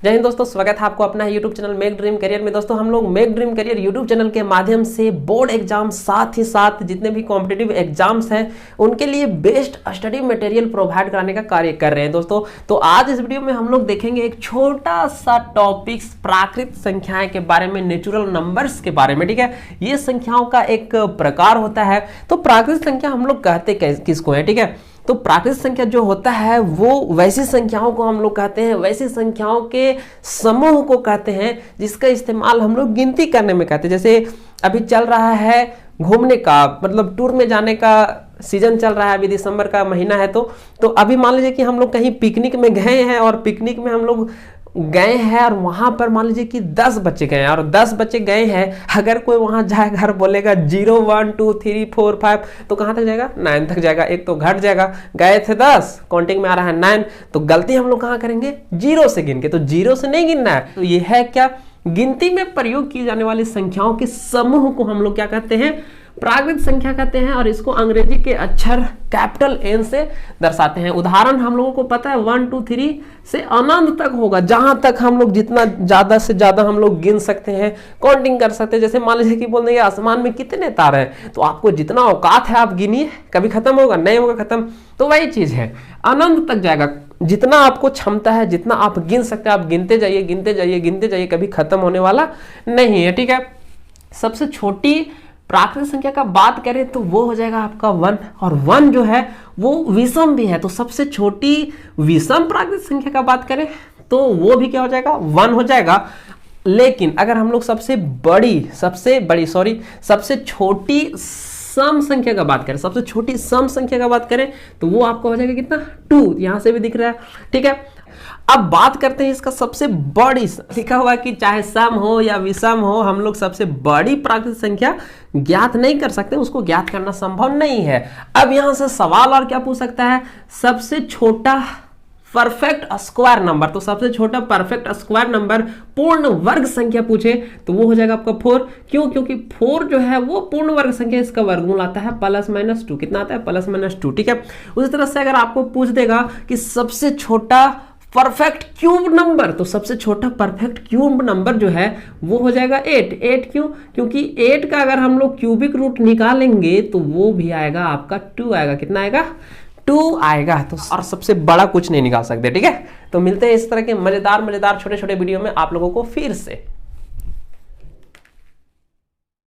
जय हिंद दोस्तों, स्वागत है आपको अपना YouTube channel make dream career में। दोस्तों हम लोग make dream career YouTube channel के माध्यम से बोर्ड एग्जाम साथ ही साथ जितने भी कॉम्पिटिटिव एग्जाम्स हैं उनके लिए बेस्ट स्टडी मटेरियल प्रोवाइड कराने का कार्य कर रहे हैं दोस्तों। तो आज इस वीडियो में हम लोग देखेंगे एक छोटा सा टॉपिक्स प्राकृत संख्याएं के बारे में, नेचुरल नंबर्स के बारे में। ठीक है, ये संख्याओं का एक प्रकार होता है। तो प्राकृत संख्या हम लोग कहते किसको है? ठीक है, तो प्राकृत संख्या जो होता है वो वैसी संख्याओं को हम लोग कहते हैं, वैसी संख्याओं के समूह को कहते हैं जिसका इस्तेमाल हम लोग गिनती करने में करते हैं। जैसे अभी चल रहा है घूमने का, मतलब टूर में जाने का सीजन चल रहा है, अभी दिसंबर का महीना है। तो अभी मान लीजिए कि हम लोग कहीं पिकनिक में गए हैं और पिकनिक में हम लोग गए हैं और वहां पर मान लीजिए कि 10 बच्चे गए हैं और 10 बच्चे गए हैं। अगर कोई वहां जाएगा और बोलेगा 0 1 2 3 4 5 तो कहां तक जाएगा? 9 तक जाएगा। एक तो घट जाएगा, गए थे 10, काउंटिंग में आ रहा है 9, तो गलती हम लोग कहां करेंगे? 0 से गिन के। तो 0 से नहीं गिनना है। तो ये है क्या? गिनती में प्रयोग की जाने वाली संख्याओं के समूह को हम लोग क्या कहते हैं? प्राकृत संख्या कहते हैं। और इसको अंग्रेजी के अक्षर कैपिटल N से दर्शाते हैं। उदाहरण हम लोगों को पता है 1 2 3 से अनंत तक होगा, जहां तक हम लोग जितना ज्यादा से ज्यादा हम लोग गिन सकते हैं, काउंटिंग कर सकते हैं। जैसे मान लीजिए कि बोल देंगे आसमान में कितने तारे हैं, तो आपको जितना औकात है आप गिनिए, कभी खत्म होगा? नहीं होगा खत्म। तो वही चीज है, अनंत तक जाएगा। जितना आपको क्षमता है, जितना आप गिन सकते हैं, आप गिनते जाइए, गिनते जाइए, गिनते जाइए, कभी खत्म होने वाला नहीं है। ठीक है, सबसे छोटी प्राकृत संख्या का बात करें तो वो हो जाएगा आपका 1, और 1 जो है वो विषम भी है। तो सबसे छोटी विषम प्राकृत संख्या का बात करें तो वो भी क्या हो जाएगा? 1 हो जाएगा। लेकिन अगर हम लोग सबसे छोटी सम संख्या का बात करें, सबसे छोटी सम संख्या का बात करें तो वो आपको हो जाएगा कितना? 2। यहां से भी दिख रहा है। ठीक है, अब बात करते हैं इसका सबसे बड़ी। लिखा हुआ कि चाहे सम हो या विषम हो, हम लोग सबसे बड़ी प्राकृत संख्या ज्ञात नहीं कर सकते, उसको ज्ञात करना संभव नहीं है। अब यहां से सवाल और क्या पूछ सकता है? सबसे छोटा परफेक्ट स्क्वायर नंबर। तो सबसे छोटा परफेक्ट स्क्वायर नंबर पूर्ण वर्ग संख्या पूछे तो वो हो जाएगा आपका 4। क्यों? क्योंकि 4 जो है वो पूर्ण वर्ग संख्या, इसका वर्गमूल आता है +-2। कितना आता है? +-2। ठीक है, उसी तरह से अगर आपको पूछ देगा कि सबसे छोटा परफेक्ट क्यूब नंबर, तो सबसे छोटा परफेक्ट क्यूब नंबर जो है वो हो जाएगा 8। 8 क्यों? क्योंकि 8 का अगर हम लोग क्यूबिक रूट निकालेंगे तो वो भी आएगा आपका 2 आएगा। कितना आएगा? 2 आएगा। तो और सबसे बड़ा कुछ नहीं निकाल सकते। ठीक है, तो मिलते हैं इस तरह के मजेदार छोटे छोटे वीडियो में आप लोगों को फिर से।